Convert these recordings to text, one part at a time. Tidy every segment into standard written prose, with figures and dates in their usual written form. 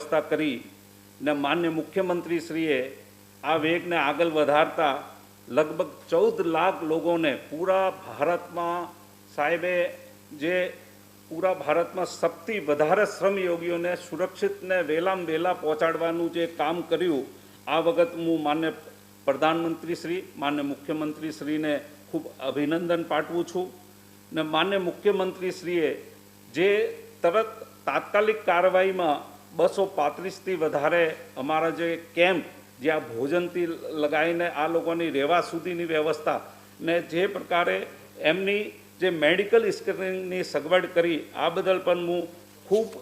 व्यवस्था करी ने माननीय मुख्यमंत्रीश्रीए आ वेगने आगळ वधारता लगभग 14 लाख लोगों ने पूरा भारत में साहेबे जे पूरा भारत में सबथी वधारे श्रमयोगीओं ने सुरक्षित ने वेलाम वेला पहोंचाडवानुं जे काम कर्युं आ वखत हूँ मान्य प्रधानमंत्री श्री मान्य मुख्यमंत्री श्री ने खूब अभिनंदन पाठवुं छूं ने मान्य मुख्यमंत्री श्रीए जे तरत तात्कालिक कार्यवाही में 235 थी वधारे अमारा जे केम्प ज्यां भोजनथी लगाईने आ लोकोनी रहेवा सुधीनी व्यवस्था ने जे प्रकारे एमनी जे मेडिकल स्क्रीनिंगनी सगवड करी आ बदल पण हूँ खूब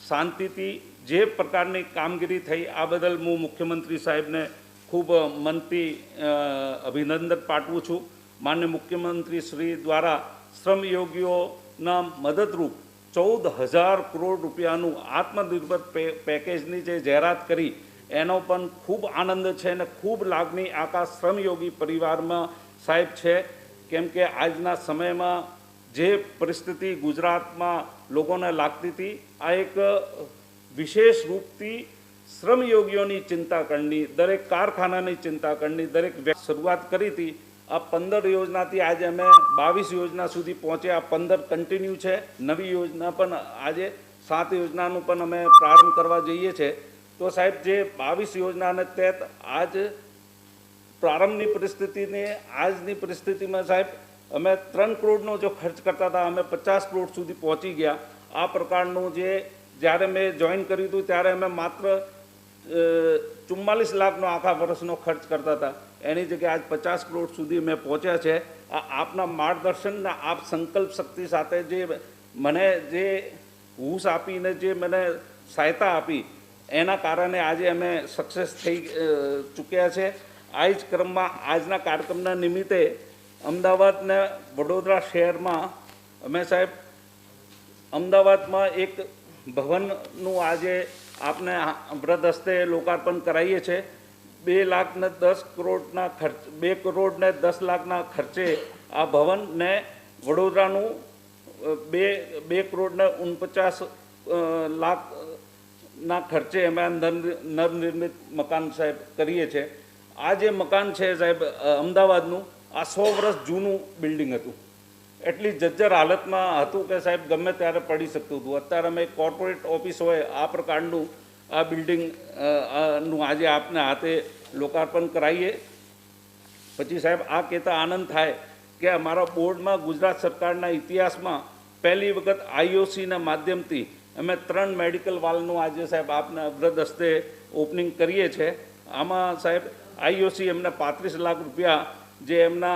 शांतिथी जे प्रकारनी कामगीरी थई आ बदल हूँ मुख्यमंत्री साहेब ने खूब मनथी अभिनंदन पाठवुं छूं। मान्य मुख्यमंत्री श्री द्वारा श्रमयोगीओना मददरूप 14,000 करोड़ रूपियाનું आत्मनिर्भर પેકેજની જે જાહેરાત કરી એનો પણ ખૂબ આનંદ છે અને ખૂબ લાગણી આખા શ્રમયોગી પરિવારમાં સાહેબ છે કેમ કે આજના સમયમાં જે પરિસ્થિતિ ગુજરાતમાં લોકોને લાગતી હતી આ એક વિશેષ રૂપથી શ્રમયોગીઓની ચિંતા કરવાની દરેક કારખાનાની ચિંતા કરવાની દરેક શરૂઆત કરી હતી। आ 15 योजना थी आज अमे 22 योजना सुधी पहुँचे। आ 15 कंटिन्यू है। नवी योजना पण आज 7 योजनानुं पण अमे प्रारंभ करवा जईए छे। तो साहेब जे 22 योजना ने तहत आज प्रारंभनी परिस्थिति ने आजनी परिस्थिति में साहेब अमे 3 करोड़नो जो खर्च करता था अमे 50 करोड़ सुधी पहुँची गया। आ प्रकारनुं जे ज्यारे मैं जॉइन कर्युं हतुं त्यारे अमे मात्र 44 लाखनो आखा वर्षनो खर्च करता था एनी जगह आज 50 करोड़ सुधी मैं पहुँचा है। आपना मार्गदर्शन ने आप संकल्प शक्ति साथे जे मने जे हूस आपीने जे मने सहायता आपी एना कारणे आज अमे सक्सेस थई चूक्या छे। आज क्रम में आजना कार्यक्रमना निमित्ते अमदावाद ने वडोदरा शहर में अमे साहेब अमदावाद में एक भवननु आजे आपने व्रत हस्ते लोकार्पण कराईए छे। 2,10 करोड़ना खर्च 2 करोड़ ने 10 लाखना खर्चे आ भवन ने वडोदरानु 2 करोड़ ने 49 लाख ना खर्चे अमे नवनिर्मित मकान साहेब करीए छे। आ जे मकान है साहेब अमदावादनु आ 100 वर्ष जूनू बिल्डिंग हतुं एटली जज्जर हालत में हतुं के साहेब गमे त्यारे पड़ी सकतुं हतुं। अत्यारे अमे कॉर्पोरेट ऑफिस होय आ प्रकारनुं आ बिल्डिंग नु आज आपने हाथे लोकार्पण कराईए। पछी साहेब आ कहेता आनंद थाय कि अमारा बोर्ड में गुजरात सरकारना इतिहास में पहली वखत IOC ना माध्यम थी अमे 3 मेडिकल वालनु आज साहेब आपने व्रत हस्ते ओपनिंग करीए छे। आमां साहेब IOC एमने 35 लाख रुपया जे एमना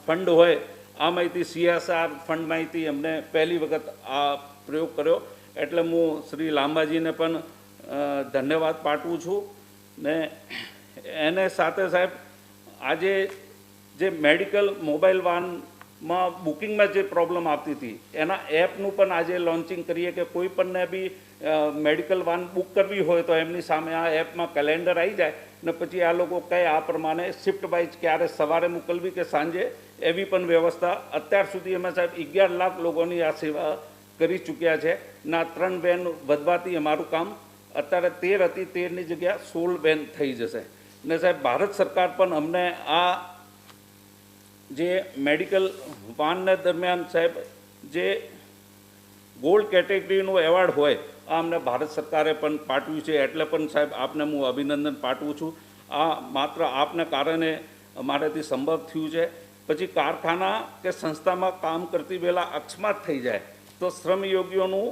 फंड होय आ माहिती CSR फंड माहिती अमने पहली वखत आ प्रयोग कर्यो एटले हूँ श्री लांबाजी ने पण धन्यवाद पाठवुं छूं ने एने साथे साहेब आजे जे मेडिकल मोबाइल वान में बुकिंग में जो प्रॉब्लम आती थी एना एपनु पण आज लॉन्चिंग करिए कि कोई पण ने भी मेडिकल वान बुक करवी होय तो एमनी सामे आ एप में कैलेंडर आई जाए ने पछी आ लोको कहे आ प्रमाणे शिफ्ट वाइज क्यारे सवारे मोकलवी के सांजे एवी पण व्यवस्था अत्यार सुधी अमे साहेब 11 लाख लोगोनी आ सेवा करी चूक्या है। ना 3 वेन वधवाथी अमारुं काम अत्यारे 13 हती 13 नी जग्या 16 वेन थई जशे ने साहेब भारत सरकार पण अमने आ जे मेडिकल वान ने दरमियान साहेब जे गोल्ड केटेगरीनो एवॉर्ड होय आ अमने भारत सरकारे पण पाठव्युं छे एटले पण साहेब आपने हूँ अभिनंदन पाठवुं छूं। आ मात्र आपने कारणे अमाराथी संभव थयुं छे। पछी कारखाना के संस्था में काम करती वेला अकस्मात थई जाए तो श्रमयोगीओनुं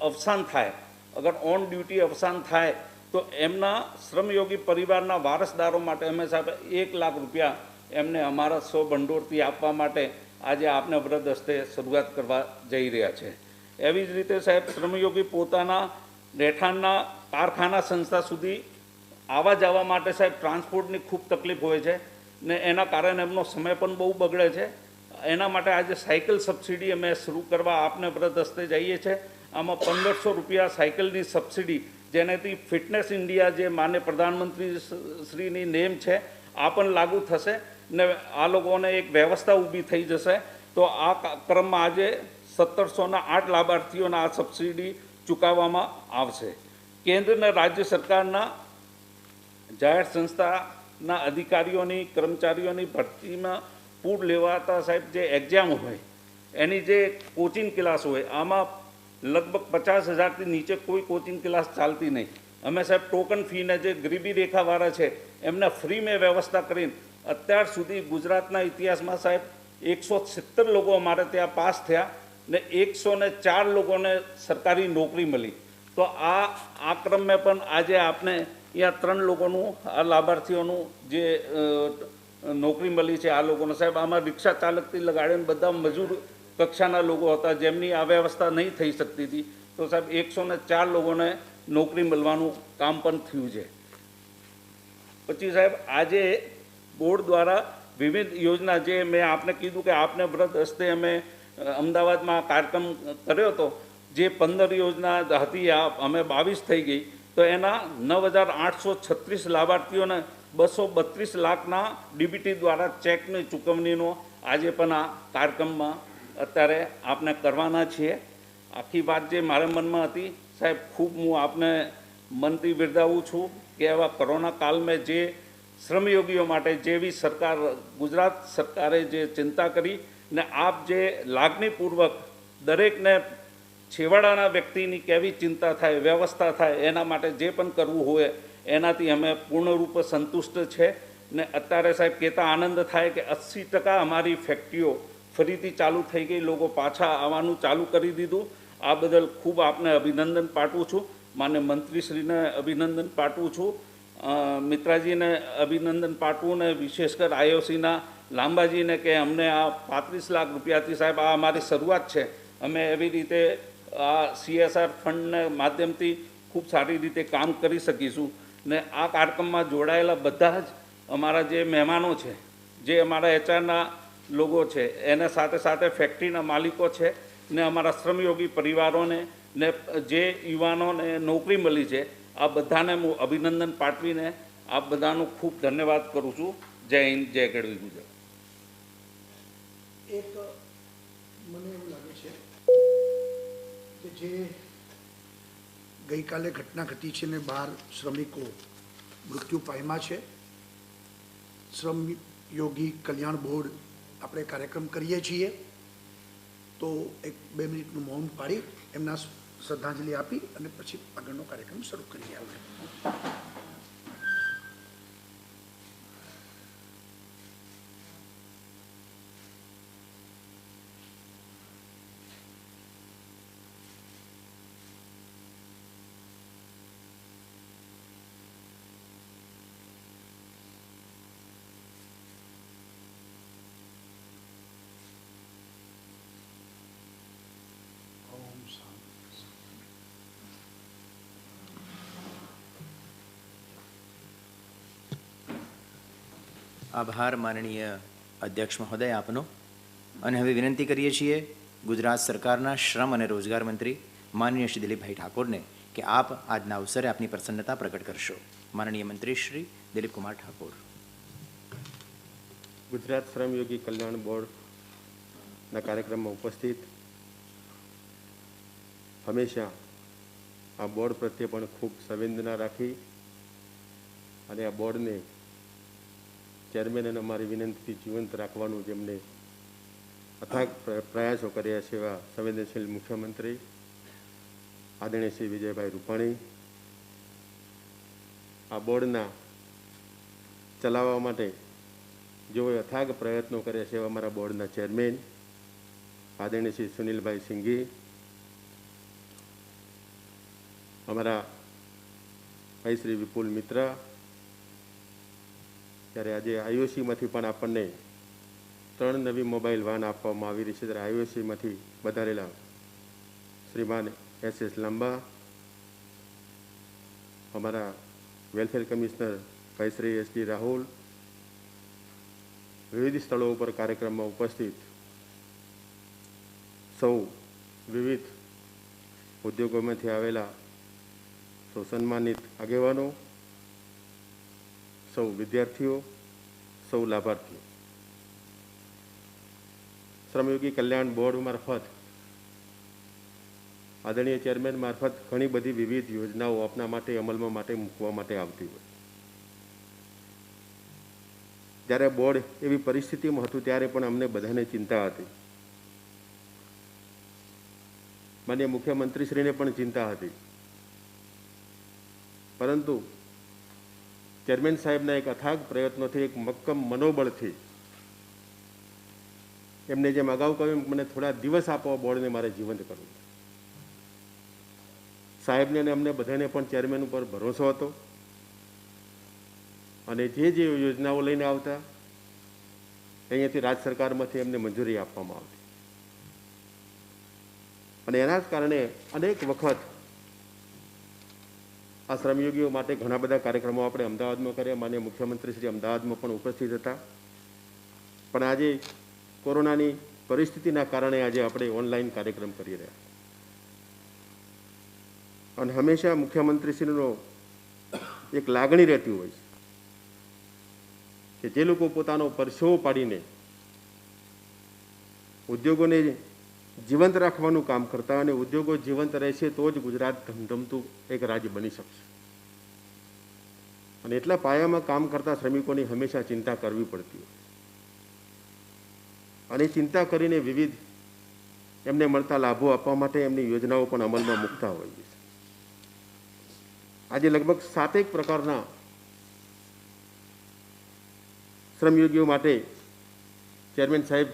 अवसान थाय अगर ऑन ड्यूटी अवसान थाय तो एमना श्रमयोगी परिवारना वारसदारों माटे अमे साहेब 1 लाख रुपया एमने अमारा 100 भंडोळथी आपवा माटे आजे आपने व्रत हस्ते शुरुआत करवा जई रह्या छे। एवी ज रीते साहेब श्रमयोगी पोताना રહેઠાણના कारखाना संस्था सुधी आवा जवा माटे साहेब ट्रांसपोर्टनी खूब तकलीफ होय छे ने एना कारणे एमनो समय पण बहु बगड़े छे। एना माटे आज साइकल सब्सिडी अमे शुरू करवा आपने व्रत हस्ते जईए छे। आमां 1500 रुपया साइकलनी सब्सिडी जेनेथी फिटनेस इंडिया जे मान्य प्रधानमंत्री श्रीनी नेम छे आ पण लागू थशे ने आ लोकोने एक व्यवस्था ऊभी थई जशे। तो आ क्रममां आज 1708 लाभार्थीओने आ सब्सिडी चूकववामां आवशे। કેન્દ્ર અને રાજ્ય સરકારના જાહેર સંસ્થાના અધિકારીઓની કર્મચારીઓની ભરતીમાં પૂર લેવાતા સાહેબ જે એક્ઝામ હોય એની જે કોચિંગ ક્લાસ હોય આમાં લગભગ 50,000થી નીચે કોઈ કોચિંગ ક્લાસ ચાલતી નહીં. અમે સાહેબ ટોકન ફીને જે ગરીબી રેખાવાળા છે એમને ફ્રી મેં વ્યવસ્થા કરીને અત્યાર સુધી ગુજરાતના ઇતિહાસમાં સાહેબ 170 લોકો અમારે ત્યાં પાસ થયા ને 104 લોકોને સરકારી નોકરી મળી. તો આ ક્રમે પણ આજે આપને અહીંયા 3 લોકોનું આ લાભાર્થીઓનું જે નોકરી મળી છે આ લોકોને સાહેબ આમાં રિક્ષા ચાલકથી લગાડીને બધા મજૂર કક્ષાના લોકો હતા જેમની આ વ્યવસ્થા નહીં થઈ શકતી હતી. તો સાહેબ 104 લોકોને નોકરી મળવાનું કામ પણ થયું છે. પછી સાહેબ આજે બોર્ડ દ્વારા વિવિધ યોજના જે મેં આપને કીધું કે આપને વ્રત હસ્તે અમે અમદાવાદમાં કાર્યક્રમ કર્યો હતો જે 15 યોજના હતી અમે 22 થઈ ગઈ. તો એના 9,836 લાભાર્થીઓને 232 લાખના ડીબીટી દ્વારા ચેકની ચૂકવણીનો આજે પણ આ કાર્યક્રમમાં અત્યારે આપને કરવાના છીએ. આખી વાત જે મારા મનમાં હતી સાહેબ ખૂબ હું આપને મનથી બિરદાવું છું કે આવા કોરોના કાળમાં જે શ્રમયોગીઓ માટે જેવી સરકાર ગુજરાત સરકારે જે ચિંતા કરી ને આપ જે લાગણીપૂર્વક દરેકને છેવાડાના વ્યક્તિની કેવી ચિંતા થાય વ્યવસ્થા થાય એના માટે જે પણ કરવું હોય એનાથી અમે પૂર્ણરૂપે સંતુષ્ટ છે. ને અત્યારે સાહેબ કહેતા આનંદ થાય કે 80% અમારી ફેક્ટરીઓ ફરીથી ચાલુ થઈ ગઈ, લોકો પાછા આવવાનું ચાલુ કરી દીધું. આ બદલ ખૂબ આપને અભિનંદન પાઠવું છું. માન્ય મંત્રીશ્રીને અભિનંદન પાઠવું છું, મિત્રાજીને અભિનંદન પાઠવું ને વિશેષ કર આઈઓસીના લાંબાજીને કે અમને આ 35 લાખ રૂપિયાથી સાહેબ આ અમારી શરૂઆત છે. અમે એવી રીતે આ CSR ફંડના માધ્યમથી ખૂબ સારી રીતે કામ કરી શકીશું. ને આ કાર્યક્રમમાં જોડાયેલા બધા જ અમારા જે મહેમાનો છે, જે અમારા HRના લોકો છે, એના સાથે સાથે ફેક્ટરીના માલિકો છે ને અમારા શ્રમયોગી પરિવારોને ને જે યુવાનોને નોકરી મળી છે આ બધાને હું અભિનંદન પાઠવીને આ બધાનો ખૂબ ધન્યવાદ કરું છું. જય હિન્દ, જય ગઢવી ગુજરાત. એક મને એવું લાગે છે કે જે ગઈકાલે ઘટના ઘટી છે ને 12 શ્રમિકો મૃત્યુ પામ્યા છે. શ્રમયોગી કલ્યાણ બોર્ડ આપણે કાર્યક્રમ કરીએ છીએ તો 1-2 મિનિટનું મૌન પાડી એમના શ્રદ્ધાંજલિ આપી અને પછી આગળનો કાર્યક્રમ શરૂ કરીએ આપણે. આભાર માનનીય અધ્યક્ષ મહોદય આપનો. અને હવે વિનંતી કરીએ છીએ ગુજરાત સરકારના શ્રમ અને રોજગાર મંત્રી માનનીય શ્રી દિલીપભાઈ ઠાકોરને કે આપ આજના અવસરે આપની પ્રસન્નતા પ્રગટ કરશો. માનનીય મંત્રી શ્રી દિલીપકુમાર ઠાકોર. ગુજરાત શ્રમયોગી કલ્યાણ બોર્ડના કાર્યક્રમમાં ઉપસ્થિત હંમેશા આ બોર્ડ પ્રત્યે પણ ખૂબ સંવેદના રાખી અને આ બોર્ડને ચેરમેન અને અમારી વિનંતીથી જીવંત રાખવાનું જેમને અથાગ પ્રયાસો કર્યા છે એવા સંવેદનશીલ મુખ્યમંત્રી આદરણીય શ્રી વિજયભાઈ રૂપાણી, આ બોર્ડના ચલાવવા માટે જેઓએ અથાગ પ્રયત્નો કર્યા છે એવા અમારા બોર્ડના ચેરમેન આદરણીય શ્રી સુનિલભાઈ સિંઘી, અમારા ભાઈ શ્રી વિપુલ મિત્ર. ત્યારે આજે આઈઓસીમાંથી પણ આપણને 3 નવી મોબાઈલ વાન આપવામાં આવી રહી છે. ત્યારે આઈઓસીમાંથી વધારેલા શ્રીમાન SS લાંબા, અમારા વેલફેર કમિશનર ભાઈ શ્રી SD રાહુલ, વિવિધ સ્થળો ઉપર કાર્યક્રમમાં ઉપસ્થિત સૌ વિવિધ ઉદ્યોગોમાંથી આવેલા સૌ સન્માનિત આગેવાનો, સૌ વિદ્યાર્થીઓ, સૌ લાભાર્થીઓ. શ્રમયોગી કલ્યાણ બોર્ડ મારફત આદરણીય ચેરમેન મારફત ઘણી બધી વિવિધ યોજનાઓ આપના માટે અમલમાં માટે મૂકવા માટે આવતી હોય. જ્યારે બોર્ડ એવી પરિસ્થિતિમાં હતું ત્યારે પણ અમને બધાને ચિંતા હતી. માનનીય મુખ્યમંત્રીશ્રીને પણ ચિંતા હતી. પરંતુ ચેરમેન સાહેબના એક અથાગ પ્રયત્નોથી, એક મક્કમ મનોબળથી એમને જેમ અગાઉ કહ્યું મને થોડા દિવસ આપો બોર્ડને મારે જીવંત કરવું. સાહેબને અને અમને બધાને પણ ચેરમેન ઉપર ભરોસો હતો અને જે યોજનાઓ લઈને આવતા અહીંયાથી રાજ્ય સરકારમાંથી એમને મંજૂરી આપવામાં આવતી અને એના જ કારણે અનેક વખત આ શ્રમયોગીઓ માટે ઘણા બધા કાર્યક્રમો આપણે અમદાવાદમાં કર્યા. માનનીય મુખ્યમંત્રી શ્રી અમદાવાદમાં પણ ઉપસ્થિત હતા. પણ આજે કોરોનાની પરિસ્થિતિના કારણે આજે આપણે ઓનલાઈન કાર્યક્રમ કરી રહ્યા. અને હંમેશા મુખ્યમંત્રીશ્રીનો એક લાગણી રહેતી હોય છે કે જે લોકો પોતાનો પરસેવો પાડીને ઉદ્યોગોને જીવંત રાખવાનું કામ કરતા, અને ઉદ્યોગો જીવંત રહેશે તો જ ગુજરાત ધમધમતું એક રાજ્ય બની શકશે. અને એટલા પાયામાં કામ કરતા શ્રમિકોની હંમેશા ચિંતા કરવી પડતી હોય અને ચિંતા કરીને વિવિધ એમને મળતા લાભો આપવા માટે એમની યોજનાઓ પણ અમલમાં મૂકતા હોય છે. આજે લગભગ 7 પ્રકારના શ્રમયોગીઓ માટે ચેરમેન સાહેબ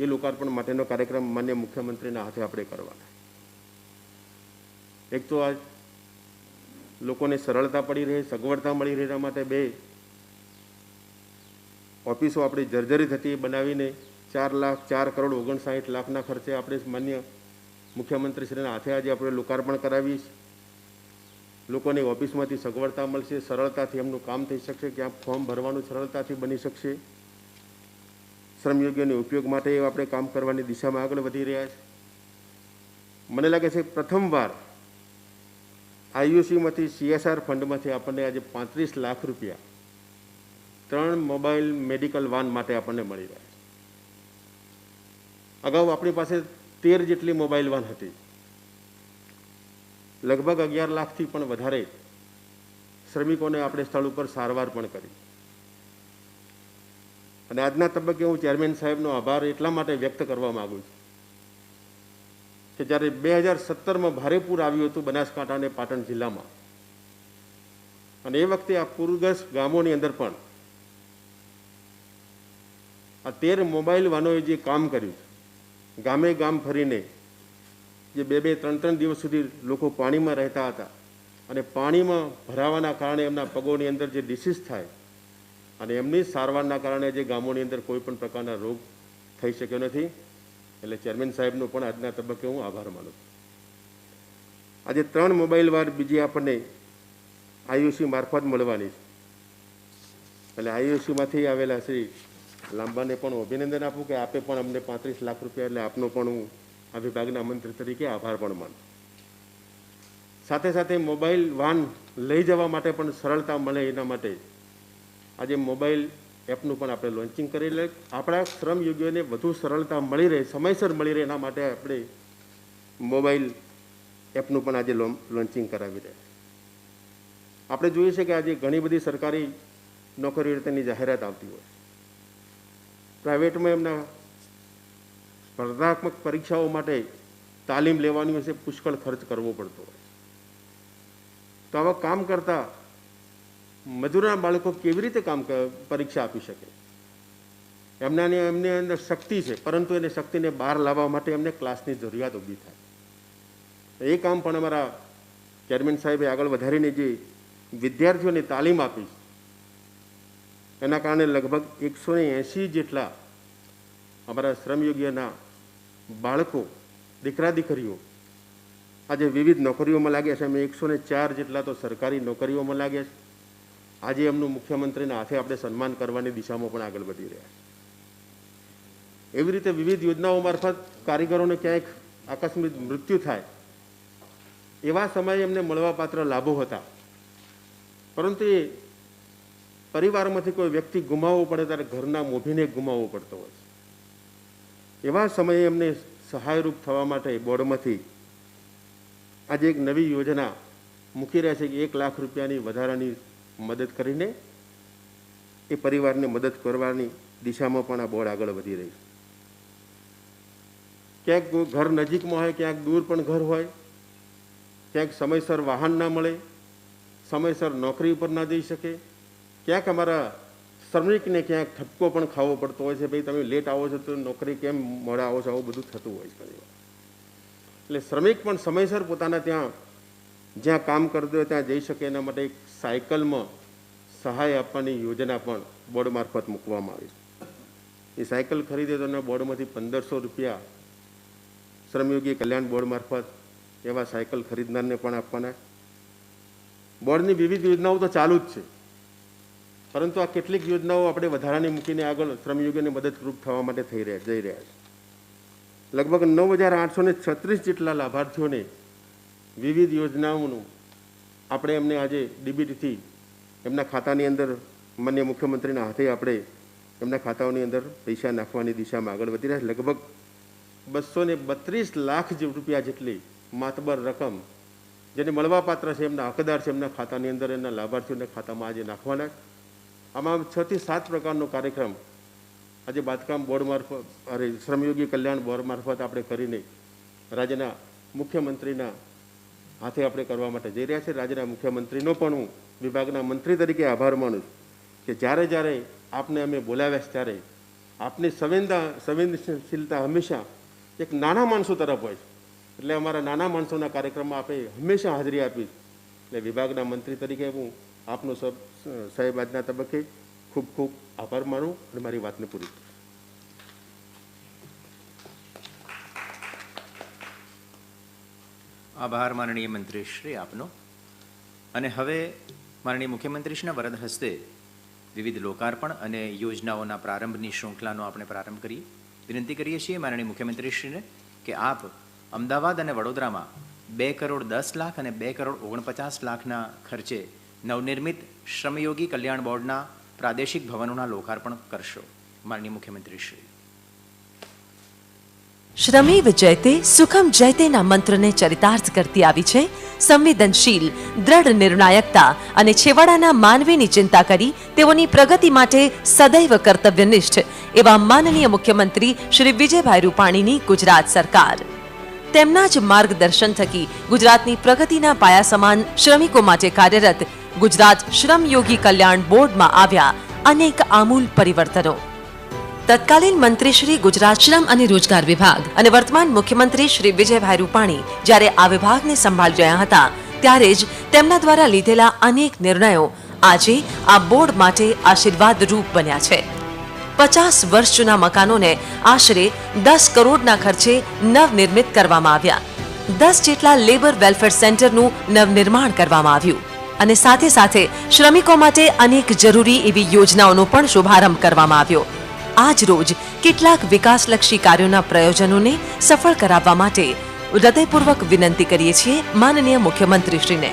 એ લોકાર્પણ માટેનો કાર્યક્રમ માનનીય મુખ્યમંત્રીના હાથે આપણે કરવાના. એક તો આ લોકોને સરળતા પડી રહે, સગવડતા મળી રહે એના માટે 2 ઓફિસો આપણી જર્જરિત હતી બનાવીને 4,59,00,000 ખર્ચે આપણે માન્ય મુખ્યમંત્રીશ્રીના હાથે આજે આપણે લોકાર્પણ કરાવીએ. લોકોને ઓફિસમાંથી સગવડતા મળશે, સરળતાથી એમનું કામ થઈ શકશે, ક્યાં ફોર્મ ભરવાનું સરળતાથી બની શકશે. શ્રમયોગીઓને ઉપયોગ માટે આપણે કામ કરવાની દિશામાં આગળ વધી રહ્યા છે. મને લાગે છે પ્રથમવાર આઈયુસીમાંથી CSR ફંડમાંથી આપણને આજે 35 લાખ રૂપિયા 3 મોબાઈલ મેડિકલ વાન માટે આપણને મળી રહ્યા છે. અગાઉ આપણી પાસે 13 જેટલી મોબાઈલ વાન હતી. લગભગ 11 લાખથી પણ વધારે શ્રમિકોને આપણે સ્થળ ઉપર સારવાર પણ કરી. અને આજના તબક્કે હું ચેરમેન સાહેબનો આભાર એટલા માટે વ્યક્ત કરવા માગું છું કે જ્યારે 2017માં ભારે પૂર આવ્યું હતું બનાસકાંઠા અને પાટણ જિલ્લામાં, અને એ વખતે આ પૂરગ્રસ્ત ગામોની અંદર પણ આ 13 મોબાઈલ વાનોએ જે કામ કર્યું, ગામે ગામ ફરીને જે 2-3 દિવસ સુધી લોકો પાણીમાં રહેતા હતા અને પાણીમાં ભરાવાના કારણે એમના પગોની અંદર જે ડિસીઝ થાય અને એમની સારવારના કારણે જે ગામોની અંદર કોઈ પણ પ્રકારના રોગ થઈ શક્યો નથી. એટલે ચેરમેન સાહેબનો પણ આજના તબક્કે હું આભાર માનું છું. આજે 3 મોબાઈલ વાર બીજી આપણને આઈયુસી મારફત મળવાની છે. એટલે આઈયુસીમાંથી આવેલા શ્રી લાંબાને પણ અભિનંદન આપું કે આપે પણ અમને 35 લાખ રૂપિયા, એટલે આપનો પણ હું આ વિભાગના મંત્રી તરીકે આભાર પણ માનું. સાથે સાથે મોબાઈલ વાન લઈ જવા માટે પણ સરળતા મળે એના માટે આજે મોબાઈલ એપનું પણ આપણે લોન્ચિંગ કરી લે. આપણા શ્રમયોગીઓને વધુ સરળતા મળી રહે, સમયસર મળી રહે એના માટે આપણે મોબાઈલ એપનું પણ આજે લોન્ચિંગ કરાવી રહ્યા. આપણે જોઈએ છે કે આજે ઘણી બધી સરકારી નોકરીઓ તેની જાહેરાત આવતી હોય, પ્રાઇવેટમાં એમના સ્પર્ધાત્મક પરીક્ષાઓ માટે તાલીમ લેવાની હશે, પુષ્કળ ખર્ચ કરવો પડતો હોય. તો આવા કામ કરતા મજૂરના બાળકો કેવી રીતે પરીક્ષા આપી શકે? એમની અંદર શક્તિ છે, પરંતુ એને શક્તિને બહાર લાવવા માટે એમને ક્લાસની જરૂરિયાત ઊભી થાય. એ કામ પણ અમારા ચેરમેન સાહેબે આગળ વધારીને જે વિદ્યાર્થીઓને તાલીમ આપી, એના કારણે લગભગ 180 જેટલા અમારા શ્રમયોગીઓના બાળકો, દીકરા દીકરીઓ આજે વિવિધ નોકરીઓમાં લાગ્યા છે. અમે 104 જેટલા તો સરકારી નોકરીઓમાં લાગ્યા છે. આજે એમનું મુખ્યમંત્રીના હાથે આપણે સન્માન કરવાની દિશામાં પણ આગળ વધી રહ્યા છે. એવી રીતે વિવિધ યોજનાઓ મારફત કારીગરોને ક્યાંક આકસ્મિક મૃત્યુ થાય એવા સમયે એમને મળવાપાત્ર લાભો હતા, પરંતુ એ પરિવારમાંથી કોઈ વ્યક્તિ ગુમાવવો પડે ત્યારે ઘરના મોભીને ગુમાવવો પડતો હોય છે. એવા સમયે એમને સહાયરૂપ થવા માટે બોર્ડમાંથી આજે એક નવી યોજના મૂકી રહ્યા છે કે 1 લાખ રૂપિયાની વધારાની મદદ કરીને એ પરિવારને મદદ કરવાની દિશામાં પણ આ બોર્ડ આગળ વધી રહી છે. ક્યાંક ઘર નજીકમાં હોય, ક્યાંક દૂર પણ ઘર હોય, ક્યાંક સમયસર વાહન ના મળે, સમયસર નોકરી ઉપર ના જઈ શકે, ક્યાંક અમારા શ્રમિકને ક્યાંક ઠપકો પણ ખાવો પડતો હોય છે, ભાઈ તમે લેટ આવો છો તો નોકરી કેમ મોડા આવો છો, આવું બધું થતું હોય છે ઘણી વાર. એટલે શ્રમિક પણ સમયસર પોતાના ત્યાં જ્યાં કામ કરતો હોય ત્યાં જઈ શકે એના માટે એક સાયકલમાં સહાય આપવાની યોજના પણ બોર્ડ મારફત મૂકવામાં આવી છે. એ સાયકલ ખરીદે તો એના બોર્ડમાંથી 1500 રૂપિયા શ્રમયોગી કલ્યાણ બોર્ડ મારફત એવા સાયકલ ખરીદનારને પણ આપવાના. બોર્ડની વિવિધ યોજનાઓ તો ચાલુ જ છે, પરંતુ આ કેટલીક યોજનાઓ આપણે વધારાની મૂકીને આગળ શ્રમયોગીઓને મદદરૂપ થવા માટે જઈ રહ્યા છે. લગભગ 9836 જેટલા લાભાર્થીઓને વિવિધ યોજનાઓનું આપણે એમને આજે ડીબીટીથી એમના ખાતાની અંદર માનનીય મુખ્યમંત્રીના હાથે આપણે એમના ખાતાઓની અંદર પૈસા નાખવાની દિશામાં આગળ વધી રહ્યા છે. લગભગ 232 લાખ રૂપિયા જેટલી માતબર રકમ જેને મળવાપાત્ર છે, એમના હકદાર છે, એમના ખાતાની અંદર એમના લાભાર્થીઓના ખાતામાં આજે નાખવાના. આમાં 6 થી 7 પ્રકારનો કાર્યક્રમ આજે બાંધકામ બોર્ડ મારફત શ્રમયોગી કલ્યાણ બોર્ડ મારફત આપણે કરીને રાજ્યના મુખ્યમંત્રીના હાથે આપણે કરવા માટે જઈ રહ્યા છે. રાજ્યના મુખ્યમંત્રીનો પણ હું વિભાગના મંત્રી તરીકે આભાર માનું છું કે જ્યારે જ્યારે આપને અમે બોલાવ્યા ત્યારે આપની સંવેદનશીલતા હંમેશા એક નાના માણસો તરફ હોય છે. એટલે અમારા નાના માણસોના કાર્યક્રમમાં આપણે હંમેશા હાજરી આપી. એટલે વિભાગના મંત્રી તરીકે હું આપનો સાહેબ આજના તબક્કે ખૂબ ખૂબ આભાર માનું અને મારી વાતને પૂરી કરું. આભાર માનનીય મંત્રી શ્રી આપનો. અને હવે માનનીય મુખ્યમંત્રીશ્રીના વરદ હસ્તે વિવિધ લોકાર્પણ અને યોજનાઓના પ્રારંભની શૃંખલાનો આપણે પ્રારંભ કરીએ. વિનંતી કરીએ છીએ માનનીય મુખ્યમંત્રીશ્રીને કે આપ અમદાવાદ અને વડોદરામાં 2,10,00,000 અને 2,49,00,000 ખર્ચે નવનિર્મિત શ્રમયોગી કલ્યાણ બોર્ડના પ્રાદેશિક ભવનોના લોકાર્પણ કરશો. માનનીય મુખ્યમંત્રીશ્રી. શ્રમેવ જયતે સુખમ જયતેના મંત્રને ચરિતાર્થ કરતી આવી છે સંવેદનશીલ, દ્રઢ નિર્ણાયકતા અને છેવાડાના માનવીની ચિંતા કરી તેઓની પ્રગતિ માટે સદૈવ કર્તવ્યનિષ્ઠ એવા માનનીય મુખ્યમંત્રી શ્રી વિજયભાઈ રૂપાણીની ગુજરાત સરકાર. તેમના જ માર્ગદર્શન થકી ગુજરાતની પ્રગતિના પાયા સમાન શ્રમિકો માટે કાર્યરત ગુજરાત શ્રમયોગી કલ્યાણ બોર્ડમાં આવ્યા અનેક આમૂલ પરિવર્તનો. તત્કાલીન મંત્રી શ્રી ગુજરાત શ્રમ અને રોજગાર વિભાગ અને વર્તમાન મુખ્યમંત્રી શ્રી વિજયભાઈ રૂપાણી જ્યારે આ વિભાગને સંભાળી રહ્યા હતા ત્યારે જ તેમના દ્વારા લીધેલા અનેક નિર્ણયો આજે આ બોર્ડ માટે આશીર્વાદ રૂપ બન્યા છે. 50 વર્ષ જૂના મકાનોને આશરે 10 કરોડના ખર્ચે નવનિર્મિત કરવામાં આવ્યા. 10 જેટલા લેબર વેલફેર સેન્ટરનું નવનિર્માણ કરવામાં આવ્યું અને સાથે સાથે શ્રમિકો માટે અનેક જરૂરી એવી યોજનાઓનો પણ શુભારંભ કરવામાં આવ્યો. આજ રોજ કેટલાક વિકાસલક્ષી કાર્યોના પ્રયોજનોને સફળ કરાવવા માટે હૃદયપૂર્વક વિનંતી કરીએ છીએ માનનીય મુખ્યમંત્રીશ્રીને.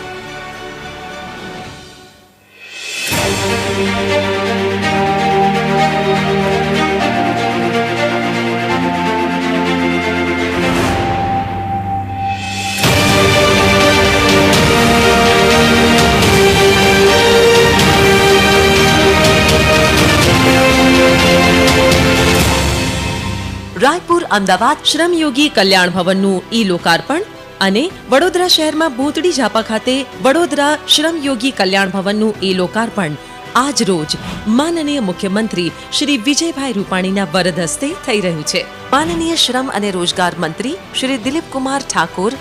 રાયપુર અમદાવાદ શ્રમયોગી કલ્યાણ ભવનનું ઈ લોકાર્પણ અને વડોદરા શહેરમાં ભૂતડી ઝાપા ખાતે વડોદરા શ્રમયોગી કલ્યાણ ભવનનું ઈ લોકાર્પણ આજ રોજ માનનીય મુખ્યમંત્રી શ્રી વિજયભાઈ રૂપાણીના વરદ હસ્તે થઈ રહ્યું છે. માનનીય શ્રમ અને રોજગાર મંત્રી શ્રી દિલીપકુમાર ઠાકોર,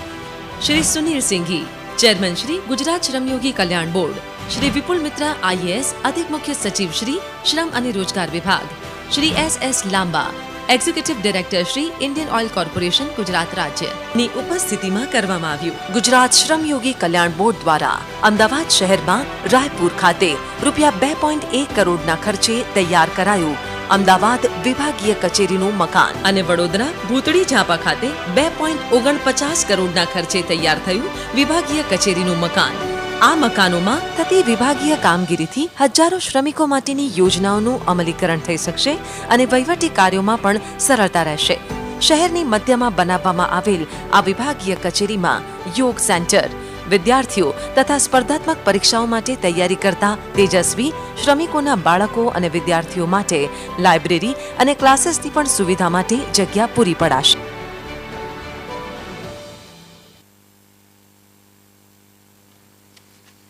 શ્રી સુનિલ સિંઘી, ચેરમેન શ્રી ગુજરાત શ્રમયોગી કલ્યાણ બોર્ડ, શ્રી વિપુલ મિત્રા IAS, અધિક મુખ્ય સચિવ શ્રી શ્રમ અને રોજગાર વિભાગ, શ્રી SS લાંબા, executive director Shri Indian oil corporation Gujarat રાજ્યની ઉપસ્થિતિમાં કરવામાં આવ્યું. ગુજરાત શ્રમયોગી કલ્યાણ બોર્ડ દ્વારા અમદાવાદ શહેરમાં રાયપુર ખાતે ₹2.1 કરોડના ખર્ચે તૈયાર કરાયું અમદાવાદ વિભાગીય કચેરીનું મકાન અને વડોદરા ભૂતડી ઝાપા ખાતે 2.49 કરોડના ખર્ચે તૈયાર થયું વિભાગીય કચેરીનું મકાન. આ મકાનોમાં થતી વિભાગીય કામગીરીથી હજારો શ્રમિકો માટેની યોજનાઓનું અમલીકરણ થઈ શકશે અને વહીવટી કાર્યોમાં પણ સરળતા રહેશે. શહેરની મધ્યમાં બનાવવામાં આવેલ આ વિભાગીય કચેરીમાં યોગ સેન્ટર, વિદ્યાર્થીઓ તથા સ્પર્ધાત્મક પરીક્ષાઓ માટે તૈયારી કરતા તેજસ્વી શ્રમિકોના બાળકો અને વિદ્યાર્થીઓ માટે લાઇબ્રેરી અને ક્લાસીસની પણ સુવિધા માટે જગ્યા પૂરી પડાશે.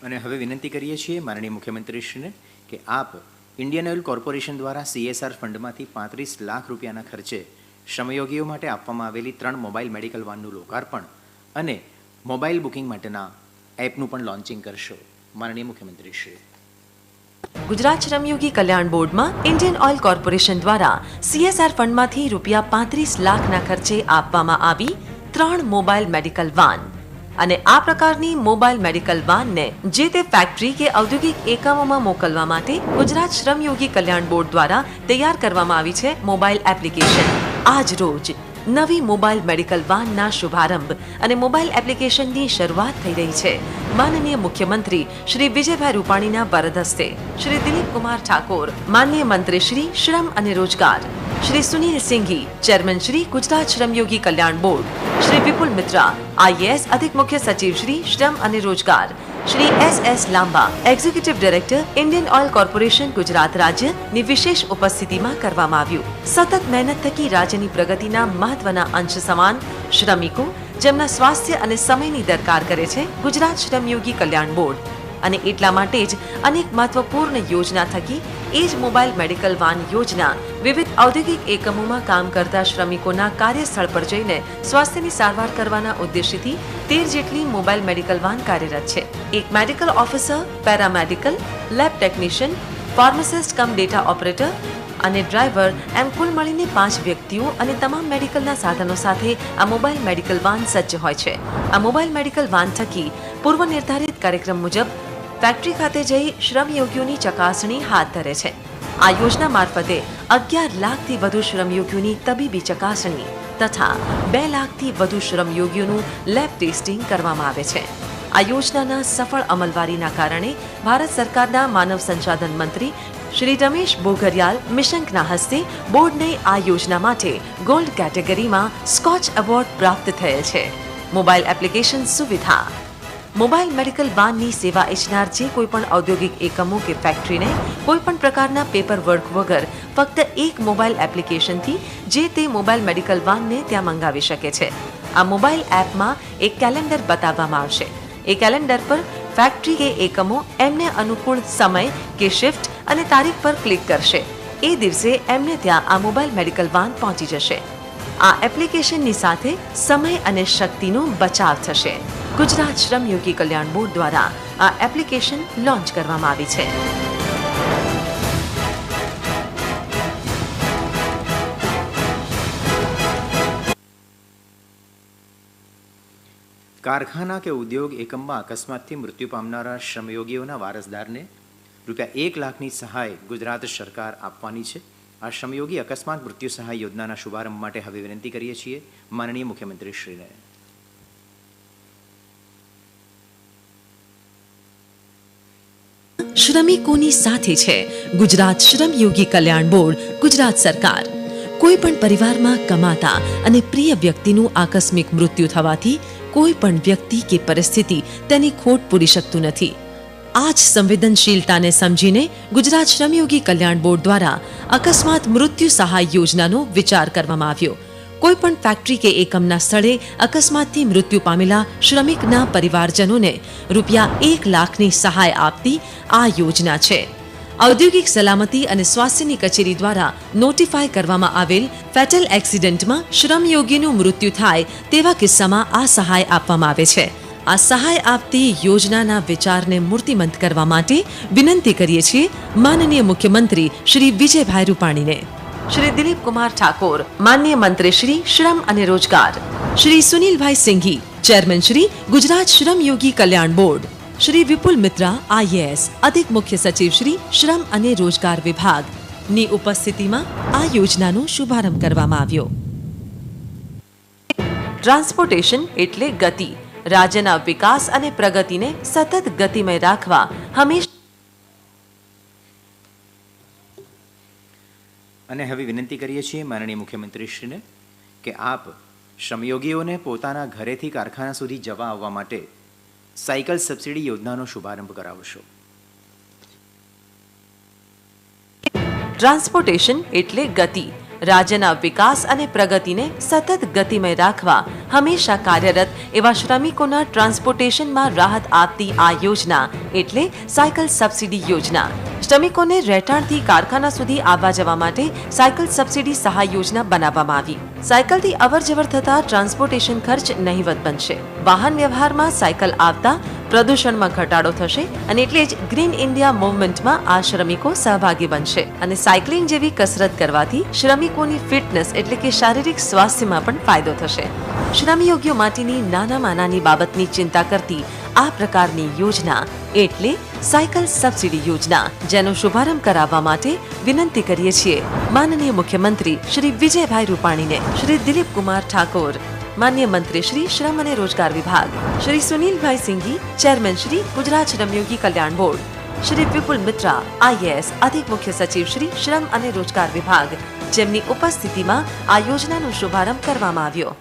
અને હવે વિનંતી કરીએ છીએ માનનીય મુખ્યમંત્રીશ્રીને કે આપ ઇન્ડિયન ઓઇલ કોર્પોરેશન દ્વારા CSR ફંડમાંથી 35 લાખ રૂપિયાના ખર્ચે શ્રમયોગીઓ માટે આપવામાં આવેલી 3 મોબાઈલ મેડિકલ વાનનું લોકાર્પણ અને મોબાઈલ બુકિંગ માટેના એપનું પણ લોન્ચિંગ કરશો. માનનીય મુખ્યમંત્રીશ્રી. ગુજરાત શ્રમયોગી કલ્યાણ બોર્ડમાં ઇન્ડિયન ઓઇલ કોર્પોરેશન દ્વારા CSR ફંડમાંથી રૂપિયા 35 લાખના ખર્ચે આપવામાં આવી 3 મોબાઈલ મેડિકલ વાન અને આ પ્રકારની મોબાઈલ મેડિકલ વાનને જે તે ફેક્ટરી કે ઔદ્યોગિક એકમોમાં મોકલવા માટે ગુજરાત શ્રમયોગી કલ્યાણ બોર્ડ દ્વારા તૈયાર કરવામાં આવી છે મોબાઈલ એપ્લિકેશન. આજ રોજ નવી મોબાઈલ મેડિકલ વાનના શુભારંભ અને મોબાઈલ એપ્લિકેશનની શરૂઆત થઈ રહી છે. માનનીય મુખ્યમંત્રી શ્રી વિજયભાઈ રૂપાણીના વરદ હસ્તે શ્રી દિલીપ કુમાર ઠાકોર, માનનીય મંત્રી શ્રી શ્રમ અને રોજગાર, શ્રી સુનિલ સિંઘી, ચેરમેન શ્રી ગુજરાત શ્રમયોગી કલ્યાણ બોર્ડ, શ્રી વિપુલ મિત્રા, IAS અધિક મુખ્ય સચિવ શ્રી શ્રમ અને રોજગાર, શ્રી SS લાંબા, executive director Indian oil corporation Gujarat રાજ્યની વિશેષ ઉપસ્થિતિમાં કરવામાં આવ્યું. સતત મહેનત થકી રાજ્યની પ્રગતિના મહત્વના અંશ સમાન શ્રમિકો જેમના સ્વાસ્થ્ય અને સમયની દરકાર કરે છે ગુજરાત શ્રમયોગી કલ્યાણ બોર્ડ અને એટલા માટે જ અનેક મહત્વપૂર્ણ યોજના થકી એ જ મોબાઈલ મેડિકલ વાન યોજના વિવિધ ઔદ્યોગિક એકમોમાં કામ કરતા શ્રમિકોના કાર્યસ્થળ પર જઈને સ્વાસ્થ્યની સારવાર કરવાના ઉદ્દેશ્યથી 13 જેટલી મોબાઈલ મેડિકલ વાન કાર્યરત છે. એક medical officer, paramedical, lab technician, pharmacist કમ ડેટા ઓપરેટર અને ડ્રાઈવર એમ કુલ મળીને 5 વ્યક્તિઓ અને તમામ મેડિકલના સાધનો સાથે આ મોબાઈલ મેડિકલ વાન સજ્જ હોય છે. આ મોબાઈલ મેડિકલ વાન થકી પૂર્વ નિર્ધારિત કાર્યક્રમ મુજબ ફેક્ટરી ખાતે જઈ શ્રમયોગીઓની ચકાસણી હાથ ધરે છે. આ યોજના મારફતે 11 લાખથી વધુ શ્રમયોગીઓની તબીબી ચકાસણી તથા 2 લાખથી વધુ શ્રમયોગીઓનું લેબ ટેસ્ટિંગ કરવામાં આવે છે. આ યોજનાના સફળ અમલવારીના કારણે ભારત સરકારના માનવ સંસાધન મંત્રી શ્રી રમેશ પોખરિયાલ નિશંકના હસ્તે બોર્ડને આ યોજના માટે ગોલ્ડ કેટેગરીમાં સ્કોચ એવોર્ડ પ્રાપ્ત થયેલ છે. મોબાઈલ એપ્લિકેશન સુવિધા. મોબાઈલ મેડિકલ વાનની સેવા ઇચ્છનાર જે કોઈપણ ઔદ્યોગિક એકમો કે ફેક્ટરીને કોઈપણ પ્રકારના પેપર વર્ક વગર ફક્ત એક મોબાઈલ એપ્લિકેશનથી જે તે મોબાઈલ મેડિકલ વાનને ત્યાં મંગાવી શકે છે. આ મોબાઈલ એપમાં એક કેલેન્ડર બતાવવામાં આવશે. એ કેલેન્ડર પર ફેક્ટરી કે એકમો એમને અનુકૂળ સમય કે શિફ્ટ અને તારીખ પર ક્લિક કરશે. એ દિવસે એમને ત્યાં આ મોબાઈલ મેડિકલ વાન પહોંચી જશે. આ એપ્લિકેશનની સાથે સમય અને શક્તિનો બચાવ થશે. ગુજરાત શ્રમયોગી કલ્યાણ બોર્ડ દ્વારા આ એપ્લિકેશન લોન્ચ કરવામાં આવી છે. કારખાના કે ઉદ્યોગ એકમમાં અકસ્માતથી મૃત્યુ પામનારા શ્રમયોગીઓના વારસદારને રૂપિયા 1 લાખની સહાય ગુજરાત સરકાર આપવાની છે. આ શ્રમયોગી અકસ્માત મૃત્યુ સહાય યોજનાના શુભારંભ માટે હવે વિનંતી કરીએ છીએ માનનીય મુખ્યમંત્રીશ્રીને. શ્રમિકોની સાથે છે ગુજરાત શ્રમયોગી કલ્યાણ બોર્ડ, ગુજરાત સરકાર. કોઈ પણ પરિવારમાં કમાતા અને પ્રિય વ્યક્તિનું આકસ્મિક મૃત્યુ થવાથી કોઈ પણ વ્યક્તિ કે પરિસ્થિતિ તેની ખોટ પૂરી શકતું નથી. આ જ સંવેદનશીલતાને સમજીને ગુજરાત શ્રમયોગી કલ્યાણ બોર્ડ દ્વારા અકસ્માત મૃત્યુ સહાય યોજનાનો વિચાર કરવામાં આવ્યો. કોઈ પણ ફેક્ટરી કે એકમના સ્થળે અકસ્માતથી મૃત્યુ પામેલા શ્રમિકના પરિવારજનોને રૂપિયા 1 લાખની સહાય આપતી આ યોજના છે. ઔદ્યોગિક સલામતી અને સ્વાસ્થ્યની કચેરી દ્વારા નોટિફાય કરવામાં આવેલ ફેટલ એક્સિડન્ટમાં શ્રમયોગીનું મૃત્યુ થાય તેવા કિસ્સામાં આ સહાય આપવામાં આવે છે. આ સહાય આપતી યોજનાના વિચારને મૂર્તિમંત કરવા માટે વિનંતી કરીએ છીએ માનનીય મુખ્યમંત્રી શ્રી વિજયભાઈ રૂપાણીને, શ્રી દિલીપ કુમાર ઠાકોર, માનનીય મંત્રી શ્રી શ્રમ અને રોજગાર, શ્રી સુનિલભાઈ સિંઘી, ચેરમેન શ્રી ગુજરાત શ્રમયોગી કલ્યાણ બોર્ડ, શ્રી વિપુલ મિત્રા, IAS અધિક મુખ્ય સચિવ શ્રી શ્રમ અને રોજગાર વિભાગની ઉપસ્થિતિમાં આ યોજનાનો શુભારંભ કરવામાં આવ્યો. ટ્રાન્સપોર્ટેશન એટલે ગતિ. રાજ્યના વિકાસ અને પ્રગતિને સતત ગતિમય રાખવા હંમેશા. અને હવે વિનંતી કરીએ છીએ માનનીય મુખ્યમંત્રીશ્રીને કે આપ શ્રમયોગીઓને પોતાના ઘરેથી કારખાના સુધી જવા આવવા માટે સાયકલ સબસિડી યોજનાનો શુભારંભ કરાવશો. ટ્રાન્સપોર્ટેશન એટલે ગતિ. રાજ્યના વિકાસ અને પ્રગતિને સતત ગતિમય રાખવા હંમેશા કાર્યરત એવા શ્રમિકોના ટ્રાન્સપોર્ટેશનમાં રાહત આપતી આ યોજના એટલે સાયકલ સબસિડી યોજના. શ્રમિકોને રહેઠાણથી કારખાના સુધી આવવા જવા માટે સાયકલ સબસિડી સહાય યોજના બનાવવામાં આવી. સાયકલથી અવરજવર થતા ટ્રાન્સપોર્ટેશન ખર્ચ નહિવત બનશે. વાહન વ્યવહારમાં સાયકલ આવતા પ્રદૂષણમાં ઘટાડો થશે અને એટલે જ ગ્રીન ઇન્ડિયા મૂવમેન્ટમાં આ શ્રમિકો સહભાગી બનશે. અને સાયકલિંગ જેવી કસરત કરવાથી શ્રમિકોની ફિટનેસ એટલે કે શારીરિક સ્વાસ્થ્યમાં પણ ફાયદો થશે. શ્રમયોગીઓ માટેની નાનામાં નાની બાબતની ચિંતા કરતી આ પ્રકારની યોજના એટલે સાયકલ સબસિડી યોજના, જેનો શુભારંભ કરાવવા માટે વિનંતી કરીએ છીએ માનનીય મુખ્યમંત્રી શ્રી વિજયભાઈ રૂપાણીને, શ્રી દિલીપકુમાર ઠાકોર, માન્ય મંત્રી શ્રી શ્રમ અને રોજગાર વિભાગ, શ્રી સુનિલભાઈ સિંઘી, ચેરમેન શ્રી ગુજરાત શ્રમયોગી કલ્યાણ બોર્ડ, શ્રી વિપુલ મિત્રા, IAS, અધિક મુખ્ય સચિવ શ્રી શ્રમ અને રોજગાર વિભાગ, જેમની ઉપસ્થિતિમાં આ યોજનાનો શુભારંભ કરવામાં આવ્યો.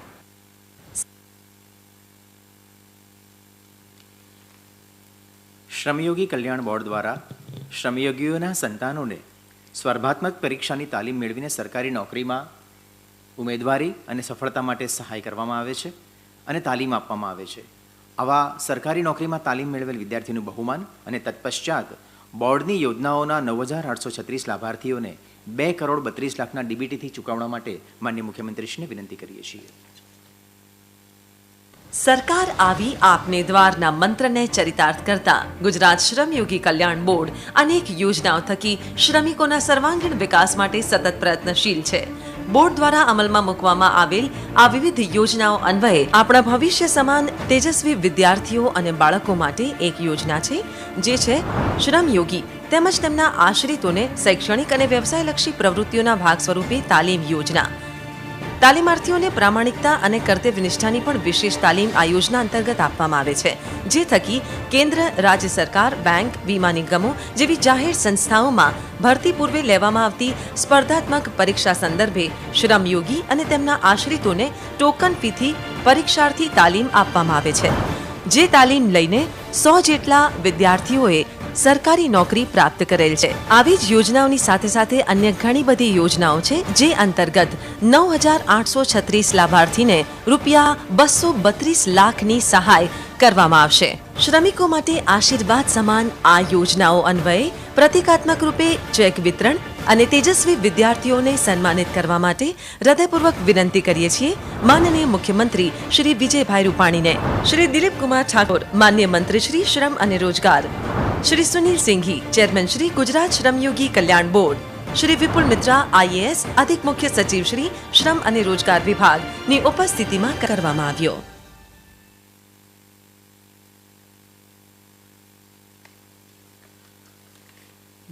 શ્રમયોગી કલ્યાણ બોર્ડ દ્વારા શ્રમયોગીઓના સંતાનોને સ્પર્ધાત્મક પરીક્ષાની તાલીમ મેળવીને સરકારી નોકરીમાં ઉમેદવારી અને સફળતા માટે સહાય કરવામાં આવે છે અને તાલીમ આપવામાં આવે છે. આવા સરકારી નોકરીમાં તાલીમ મેળવેલ વિદ્યાર્થીનું બહુમાન અને તત્પશ્ચાત બોર્ડની યોજનાઓના 9,836 લાભાર્થીઓને 2,32,00,000ના ડીબીટીથી ચૂકવણા માટે માનનીય મુખ્યમંત્રીશ્રીને વિનંતી કરીએ છીએ. સરકાર આવી આપને દ્વારના મંત્રને ચરિતાર્થ કરતા ગુજરાત શ્રમયોગી કલ્યાણ બોર્ડ અનેક યોજનાઓ થકી શ્રમિકોના સર્વાંગીણ વિકાસ માટે સતત પ્રયત્નશીલ છે. બોર્ડ દ્વારા અમલમાં મૂકવામાં આવેલ આ વિવિધ યોજનાઓ અન્વયે આપણા ભવિષ્ય સમાન તેજસ્વી વિદ્યાર્થીઓ અને બાળકો માટે એક યોજના છે, જે છે શ્રમયોગી તેમજ તેમના આશ્રિતોને શૈક્ષણિક અને વ્યવસાયલક્ષી પ્રવૃત્તિઓના ભાગ સ્વરૂપે તાલીમ યોજના. તાલીમાર્થીઓને પ્રામાણિકતા અને કર્તવ્યનિષ્ઠાની પણ વિશેષ તાલીમ આ યોજના અંતર્ગત આપવામાં આવે છે, જે થકી કેન્દ્ર, રાજ્ય સરકાર, બેંક, વીમા નિગમો જેવી જાહેર સંસ્થાઓમાં ભરતી પૂર્વે લેવામાં આવતી સ્પર્ધાત્મક પરીક્ષા સંદર્ભે શ્રમયોગી અને તેમના આશ્રિતોને ટોકન ફીથી પરીક્ષાર્થી તાલીમ આપવામાં આવે છે. જે તાલીમ લઈને 100 જેટલા વિદ્યાર્થીઓએ સરકારી નોકરી પ્રાપ્ત કરેલ છે. આવી જ યોજનાઓની સાથે સાથે અન્ય ઘણી બધી યોજનાઓ છે, જે અંતર્ગત 9,836 લાભાર્થીને રૂપિયા 232 લાખની સહાય કરવામાં આવશે. શ્રમિકો માટે આશીર્વાદ સમાન આ યોજનાઓ અન્વયે પ્રતિકાત્મક રૂપે ચેક વિતરણ અને તેજસ્વી વિદ્યાર્થીઓને સન્માનિત કરવા માટે હૃદયપૂર્વક વિનંતી કરીએ છીએ માનનીય મુખ્યમંત્રી શ્રી વિજયભાઈ રૂપાણીને, શ્રી દિલીપકુમાર ઠાકોર, માન્ય મંત્રી શ્રી શ્રમ અને રોજગાર, શ્રી સુનિલ સિંઘી, ચેરમેન શ્રી ગુજરાત શ્રમયોગી કલ્યાણ બોર્ડ, શ્રી વિપુલ મિત્રા, IAS, અધિક મુખ્ય સચિવ શ્રી શ્રમ અને રોજગાર વિભાગની ઉપસ્થિતિમાં કરવામાં આવ્યો.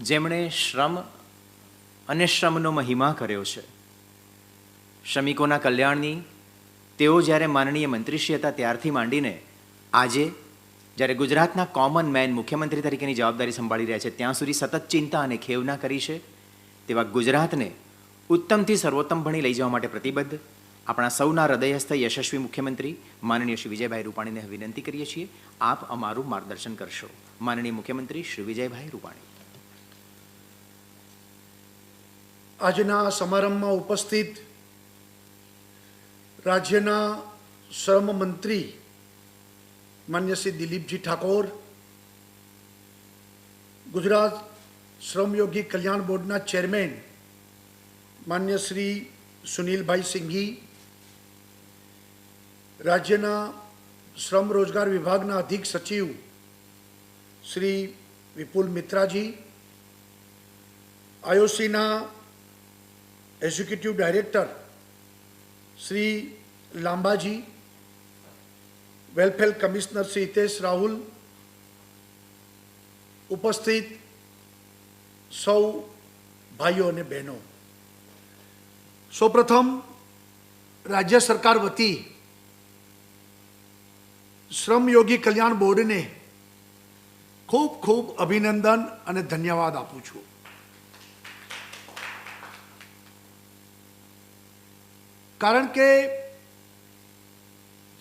જેમણે શ્રમ અને શ્રમનો મહિમા કર્યો છે, શ્રમિકોના કલ્યાણની તેઓ જ્યારે માનનીય મંત્રીશ્રી હતા ત્યારથી માંડીને આજે જ્યારે ગુજરાતના કોમન મેન મુખ્યમંત્રી તરીકેની જવાબદારી સંભાળી રહ્યા છે, ત્યાં સુધી સતત ચિંતા અને ખેવના કરી છે. તેવા ગુજરાતને ઉત્તમથી સર્વોત્તમ ભણી લઈ જવા માટે પ્રતિબદ્ધ આપણા સૌના હૃદયસ્થ યશસ્વી મુખ્યમંત્રી માનનીય શ્રી વિજયભાઈ રૂપાણીને વિનંતી કરીએ છીએ, આપ અમારું માર્ગદર્શન કરશો. માનનીય મુખ્યમંત્રી શ્રી વિજયભાઈ રૂપાણી. આજના સમારંભમાં ઉપસ્થિત રાજ્યના શ્રમ મંત્રી માન્ય શ્રી દિલીપજી ઠાકોર, ગુજરાત શ્રમયોગી કલ્યાણ બોર્ડના ચેરમેન માન્ય શ્રી સુનિલભાઈ સિંઘી, રાજ્યના શ્રમ રોજગાર વિભાગના અધિક સચિવ શ્રી વિપુલ મિત્રાજી, IOCના executive director Shri Lambaji, welfare commissioner Shri Hitesh Rahul, ઉપસ્થિત સૌ ભાઈઓ અને બહેનો, સૌપ્રથમ રાજ્ય સરકાર વતી શ્રમયોગી કલ્યાણ બોર્ડને ખૂબ ખૂબ અભિનંદન અને ધન્યવાદ આપું છું. કારણ કે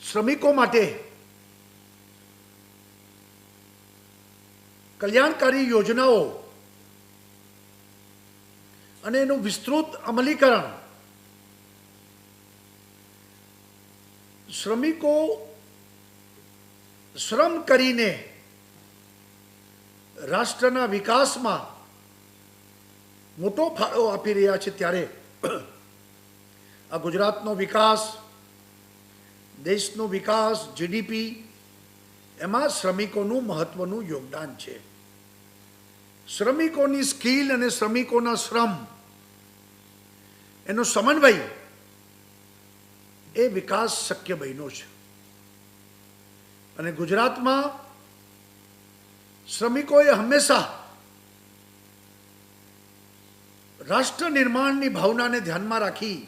શ્રમિકો માટે કલ્યાણકારી યોજનાઓ અને એનું વિસ્તૃત અમલીકરણ શ્રમિકો શ્રમ કરીને રાષ્ટ્રના વિકાસમાં મોટો ફાળો આપી રહ્યા છે, ત્યારે આ ગુજરાતનો વિકાસ, દેશનો વિકાસ, જીડીપી, એમાં શ્રમિકોનું મહત્વનું યોગદાન છે. શ્રમિકોની સ્કિલ અને શ્રમિકોના શ્રમ, એનો સમન્વય, એ વિકાસ શક્ય બન્યો છે. અને ગુજરાતમાં શ્રમિકોએ હંમેશા રાષ્ટ્ર નિર્માણની ભાવનાને ધ્યાનમાં રાખી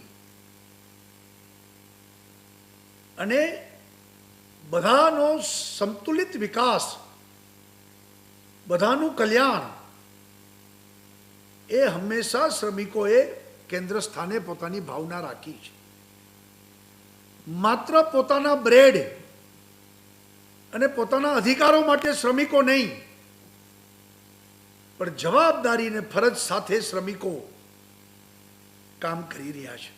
અને બધાનો સંતુલિત વિકાસ, બધાનું કલ્યાણ, એ હંમેશા શ્રમિકોએ કેન્દ્ર સ્થાને પોતાની ભાવના રાખી છે. માત્ર પોતાના બ્રેડ અને પોતાના અધિકારો માટે શ્રમિકો નહીં, પણ જવાબદારી અને ફરજ સાથે શ્રમિકો કામ કરી રહ્યા છે.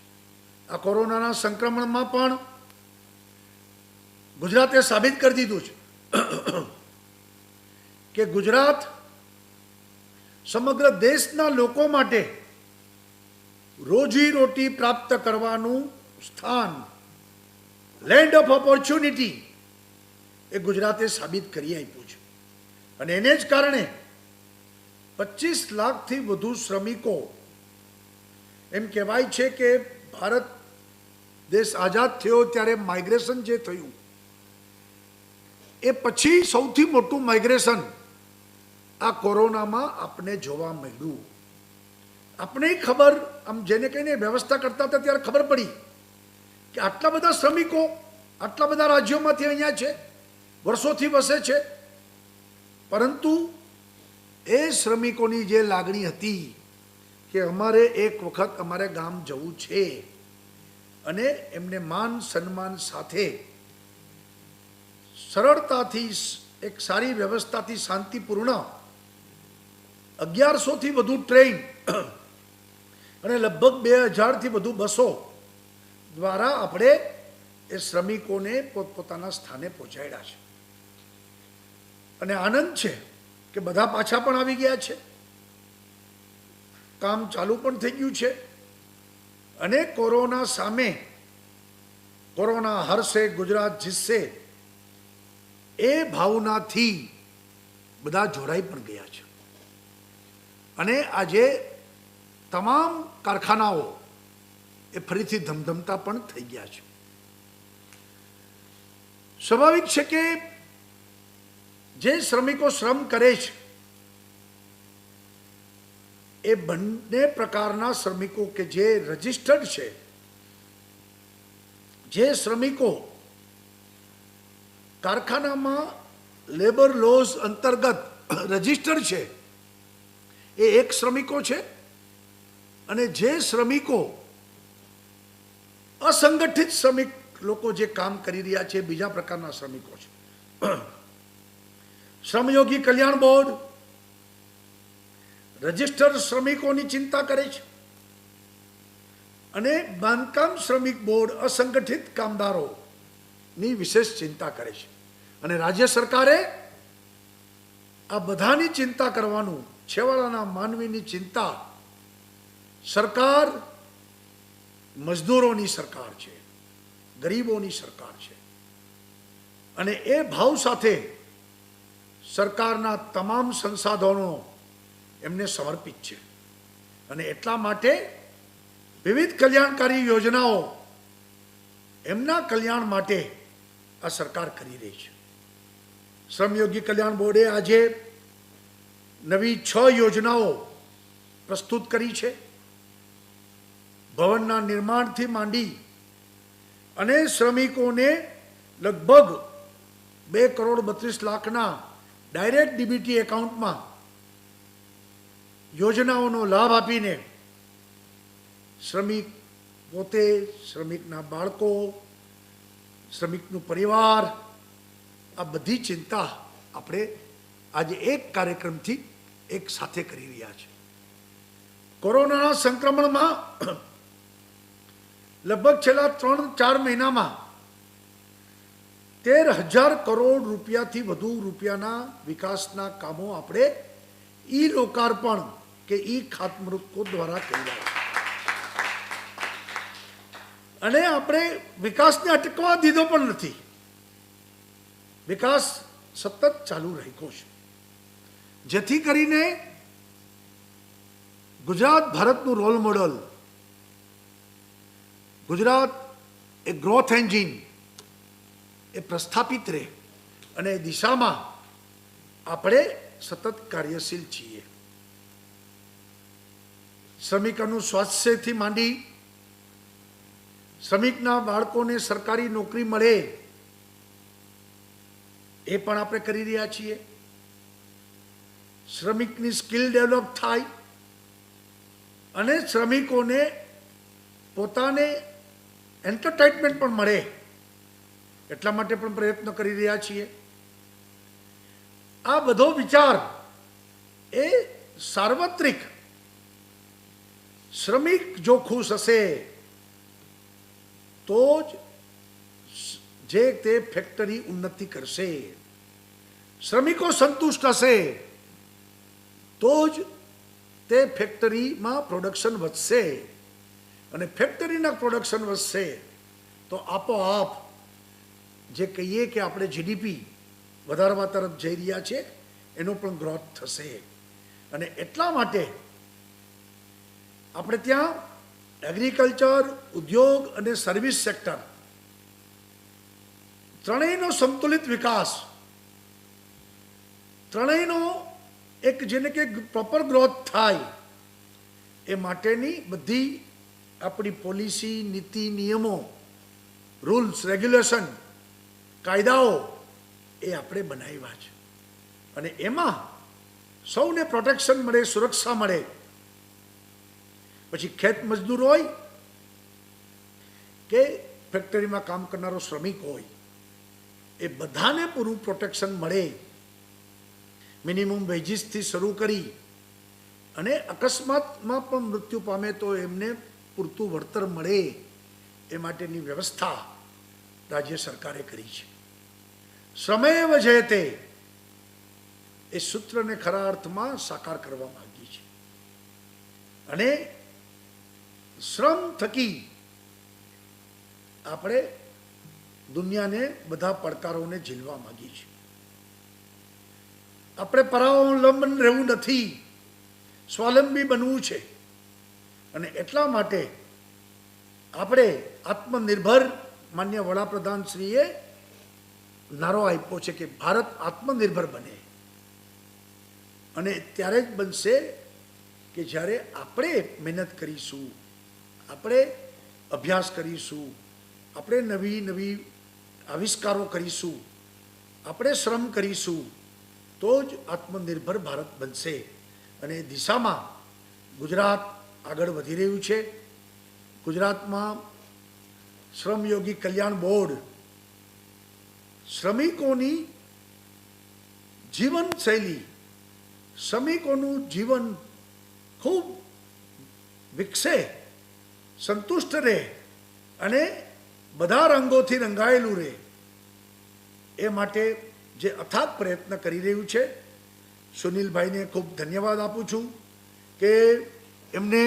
આ કોરોનાના સંક્રમણમાં પણ ગુજરાતે સાબિત કરી દીધું છે કે ગુજરાત સમગ્ર દેશના લોકો માટે રોજીરોટી પ્રાપ્ત કરવાનું સ્થાન, લેન્ડ ઓફ ઓપોર્ચ્યુનિટી, એ ગુજરાતે સાબિત કરી આપ્યું છે. અને એને જ કારણે 25 લાખથી વધુ શ્રમિકો, એમ કહેવાય છે કે ભારત દેશ આઝાદ થયો ત્યારે માઇગ્રેશન જે થયું, એ પછી સૌથી મોટું માઇગ્રેશન આ કોરોનામાં આપણે જોવા મળ્યું. આપણે ખબર, આમ જેને કહીને વ્યવસ્થા કરતા હતા ત્યારે ખબર પડી કે આટલા બધા શ્રમિકો આટલા બધા રાજ્યોમાંથી અહીંયા છે, વર્ષોથી વસે છે, પરંતુ એ શ્રમિકોની જે લાગણી હતી કે અમારે એક વખત અમારે ગામ જવું છે, અને એમને માન સન્માન સાથે સરળતાથી એક સારી વ્યવસ્થાથી શાંતિપૂર્ણ 1100થી વધુ ટ્રેન અને લગભગ 2000થી વધુ બસો દ્વારા આપણે એ શ્રમિકોને પોતપોતાના સ્થાને પહોંચાડ્યા છે. અને આનંદ છે કે બધા પાછા પણ આવી ગયા છે, કામ ચાલુ પણ થઈ ગયું છે. અને કોરોના સામે, કોરોના હરશે ગુજરાત જીતશે, એ ભાવનાથી બધા જોડાઈ પણ ગયા છે. અને આજે તમામ કારખાનાઓ એ ફરીથી ધમધમતા પણ થઈ ગયા છે. સ્વાભાવિક છે કે જે શ્રમિકો શ્રમ કરે છે, એ બંને પ્રકારના શ્રમિકો કે જે રજિસ્ટર્ડ છે, જે શ્રમિકો કારખાનામાં લેબર લોઝ અંતર્ગત રજિસ્ટર્ડ છે, એ એક શ્રમિકો છે. અને જે શ્રમિકો અસંગઠિત શ્રમિક લોકો જે કામ કરી રહ્યા છે, બીજા પ્રકારના શ્રમિકો છે. શ્રમયોગી કલ્યાણ બોર્ડ રજિસ્ટર્ડ શ્રમિકોની ચિંતા કરે છે, અને બાંધકામ શ્રમિક બોર્ડ અસંગઠિત કામદારોની વિશેષ ચિંતા કરે છે. અને રાજ્ય સરકારે આ બધાની ચિંતા કરવાનું, છેવાડાના માનવીની ચિંતા, સરકાર મજદૂરોની સરકાર છે, ગરીબોની સરકાર છે. અને એ ભાવ સાથે સરકારના તમામ સંસાધનો એમને સમર્પિત છે. અને એટલા માટે વિવિધ કલ્યાણકારી યોજનાઓ એમના કલ્યાણ માટે આ સરકાર કરી રહી છે. શ્રમયોગી કલ્યાણ બોર્ડે આજે નવી 6 યોજનાઓ પ્રસ્તુત કરી છે. ભવનના નિર્માણથી માંડી અને શ્રમિકોને લગભગ 2,32,00,000ના ડાયરેક્ટ ડીબીટી એકાઉન્ટમાં યોજનાઓનો લાભ આપીને શ્રમિક પોતે, શ્રમિકના બાળકો, શ્રમિકનું પરિવાર, આ બધી ચિંતા આપણે આજે એક કાર્યક્રમથી એક સાથે કરી રહ્યા છે. કોરોનાના સંક્રમણમાં લગભગ છેલ્લા 3-4 મહિનામાં 13,000 કરોડ રૂપિયાથી વધુ રૂપિયાના વિકાસના કામો આપણે ઈ લોકાર્પણ કે ઈ ખાતમુહૂર્તો દ્વારા કરી રહ્યા છે. અને આપણે વિકાસને અટકવા દીધો પણ નથી. વિકાસ સતત ચાલુ રાખ્યો છે, જેથી કરીને ગુજરાત ભારતનું રોલ મોડલ, ગુજરાત એ ગ્રોથ એન્જિન એ પ્રસ્થાપિત રહે અને એ દિશામાં આપણે સતત કાર્યશીલ છીએ. શ્રમિકોનું સ્વાસ્થ્યથી માંડી શ્રમિકના બાળકોને સરકારી નોકરી મળે એ પણ આપણે કરી રહ્યા છીએ. શ્રમિકની સ્કિલ ડેવલપ થાય અને શ્રમિકોને પોતાને એન્ટરટેનમેન્ટ પણ મળે એટલા માટે પણ પ્રયત્ન કરી રહ્યા છીએ. આ બધો વિચાર એ સાર્વત્રિક, શ્રમિક જો ખુશ હશે તો જ જે તે ફેક્ટરી ઉન્નતિ કરશે, શ્રમિકો સંતુષ્ટ હશે તો જ તે ફેક્ટરીમાં પ્રોડક્શન વધશે અને ફેક્ટરીના પ્રોડક્શન વધશે તો આપોઆપ જે કહીએ કે આપણે જીડીપી વધારવા તરફ જઈ રહ્યા છે એનો પણ ગ્રોથ થશે. અને એટલા માટે આપણે ત્યાં એગ્રીકલ્ચર, ઉદ્યોગ અને સર્વિસ સેક્ટર ત્રણેયનો સંતુલિત વિકાસ, ત્રણેયનો એક જેને કે પ્રોપર ગ્રોથ થાય એ માટેની બધી આપણી પોલિસી, નીતિ, નિયમો, રૂલ્સ, રેગ્યુલેશન, કાયદાઓ એ આપણે બનાવ્યા છે. અને એમાં સૌને પ્રોટેક્શન મળે, સુરક્ષા મળે. પછી ખેત મજદૂર હોય કે ફેક્ટરીમાં કામ કરનારો શ્રમિક હોય, એ બધાને પૂરું પ્રોટેક્શન મળે. મિનિમમ વેજીસથી શરૂ કરી અને અકસ્માતમાં પણ મૃત્યુ પામે તો એમને પૂરતું વળતર મળે એ માટેની વ્યવસ્થા રાજ્ય સરકારે કરી છે. શ્રમેવ જયતે એ સૂત્રને ખરા અર્થમાં સાકાર કરવા માંગીએ છીએ અને શ્રમ થકી આપણે દુનિયાને બધા પડકારોને ઝીલવા માંગીએ છીએ. આપણે પરાવલંબન રહેવું નથી, સ્વાવલંબી બનવું છે. અને એટલા માટે આપણે આત્મનિર્ભર, માન્ય વડાપ્રધાન શ્રીએ નારો આપ્યો છે કે ભારત આત્મનિર્ભર બને. અને ત્યારે જ બનશે કે જ્યારે આપણે મહેનત કરીશું, આપણે અભ્યાસ કરીશું, આપણે નવી નવી આવિષ્કારો કરીશું, આપણે શ્રમ કરીશું તો જ આત્મનિર્ભર ભારત બનશે. અને એ દિશામાં ગુજરાત આગળ વધી રહ્યું છે. ગુજરાતમાં શ્રમયોગી કલ્યાણ બોર્ડ શ્રમિકોની જીવનશૈલી, શ્રમિકોનું જીવન ખૂબ વિકસે, સંતુષ્ટ રહે અને બધા રંગોથી રંગાયેલું રહે એ માટે જે અથાગ પ્રયત્ન કરી રહ્યું છે, સુનિલભાઈને ખૂબ ધન્યવાદ આપું છું કે એમને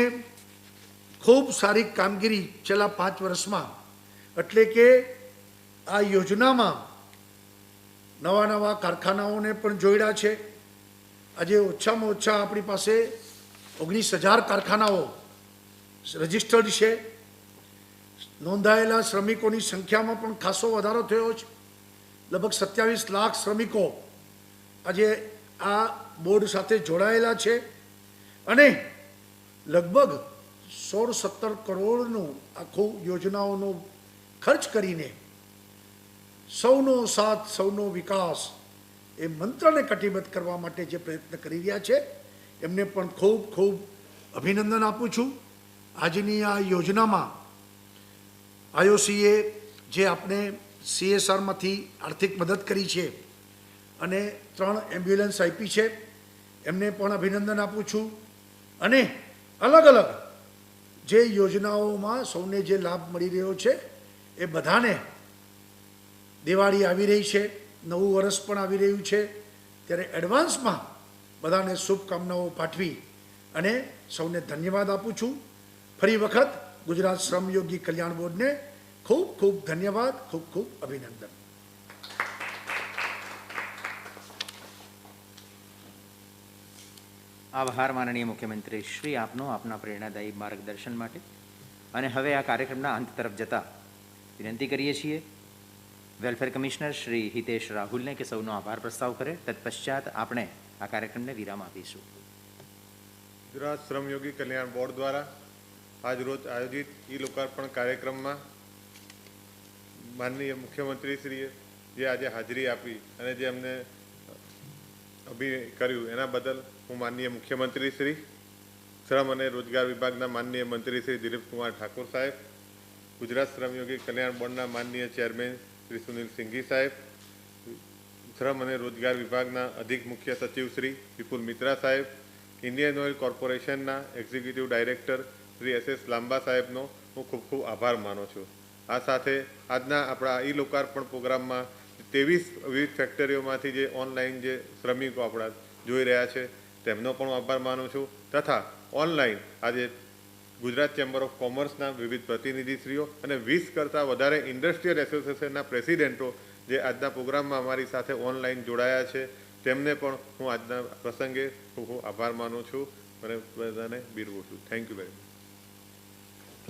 ખૂબ સારી કામગીરી છેલ્લા 5 વર્ષમાં, એટલે કે આ યોજનામાં નવા નવા કારખાનાઓને પણ જોડ્યા છે. આજે ઓછામાં ઓછા આપણી પાસે 19,000 કારખાનાઓ રજિસ્ટર્ડ છે. નોંધાયેલા શ્રમિકોની સંખ્યામાં પણ ખાસો વધારો થયો છે. લગભગ 27 લાખ શ્રમિકો આજે આ બોર્ડ સાથે જોડાયેલા છે અને લગભગ 16-17 કરોડનું આખું યોજનાઓનો ખર્ચ કરીને સૌનો સાથ, સૌનો વિકાસ એ મંત્રને કટિબદ્ધ કરવા માટે જે પ્રયત્ન કરી રહ્યા છે એમને પણ ખૂબ ખૂબ અભિનંદન આપું છું. આજની આ યોજનામાં આઈઓસીએ જે આપણે CSRમાંથી આર્થિક મદદ કરી છે અને 3 એમ્બ્યુલન્સ આપી છે, એમને પણ અભિનંદન આપું છું. અને અલગ અલગ જે યોજનાઓમાં સૌને જે લાભ મળી રહ્યો છે એ બધાને, દિવાળી આવી રહી છે, નવું વર્ષ પણ આવી રહ્યું છે, ત્યારે એડવાન્સમાં બધાને શુભકામનાઓ પાઠવી અને સૌને ધન્યવાદ આપું છું. ફરી વખત ગુજરાત શ્રમયોગી કલ્યાણ બોર્ડને ખૂબ ખૂબ ધન્યવાદ, ખૂબ ખૂબ અભિનંદન. આભાર માનનીય મુખ્યમંત્રી શ્રી આપનો, આપના પ્રેરણાદાયી માર્ગદર્શન માટે. અને હવે આ કાર્યક્રમના અંત તરફ જતા વિનંતી કરીએ છીએ વેલફેર કમિશનર શ્રી હિતેશ રાહુલને કે સૌનો આભાર પ્રસ્તાવ કરે. તત્પશ્ચાત આપણે આ કાર્યક્રમને વિરામ આપીશું. ગુજરાત શ્રમયોગી કલ્યાણ બોર્ડ દ્વારા આજરોજ આયોજિત લોકાર્પણ કાર્યક્રમમાં માનનીય મુખ્યમંત્રીશ્રીએ જે આજે હાજરી આપી અને જે અમને કર્યું એના બદલ હું માનનીય મુખ્યમંત્રીશ્રી, શ્રમ અને રોજગાર વિભાગના માનનીય મંત્રી શ્રી દિલીપકુમાર ઠાકોર સાહેબ, ગુજરાત શ્રમયોગી કલ્યાણ બોર્ડના માનનીય ચેરમેન શ્રી સુનિલ સિંઘી સાહેબ, શ્રમ અને રોજગાર વિભાગના અધિક મુખ્ય સચિવ શ્રી વિપુલ મિત્રા સાહેબ, ઇન્ડિયન ઓઇલ કોર્પોરેશનના એક્ઝિક્યુટિવ ડાયરેક્ટર શ્રી SS લાંબા સાહેબનો હું ખૂબ ખૂબ આભાર માનું છું. આ સાથે આજના આપણા લોકાર્પણ પ્રોગ્રામમાં 23 વિવિધ ફેક્ટરીઓમાંથી જે ઓનલાઈન જે શ્રમિકો આપણા જોઈ રહ્યા છે તેમનો પણ આભાર માનું છું. તથા ઓનલાઈન આજે ગુજરાત ચેમ્બર ઓફ કોમર્સના વિવિધ પ્રતિનિધિશ્રીઓ અને 20 કરતાં વધારે ઇન્ડસ્ટ્રીયલ એસોસિએશનના પ્રેસિડેન્ટો જે આજના પ્રોગ્રામમાં અમારી સાથે ઓનલાઈન જોડાયા છે તેમને પણ હું આજના પ્રસંગે ખૂબ ખૂબ આભાર માનું છું અને બધાને બિરવું છું. Thank you very much.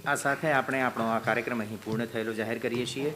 આ સાથે આપણે આપણો આ કાર્યક્રમ અહીં પૂર્ણ થયેલો જાહેર કરીએ છીએ.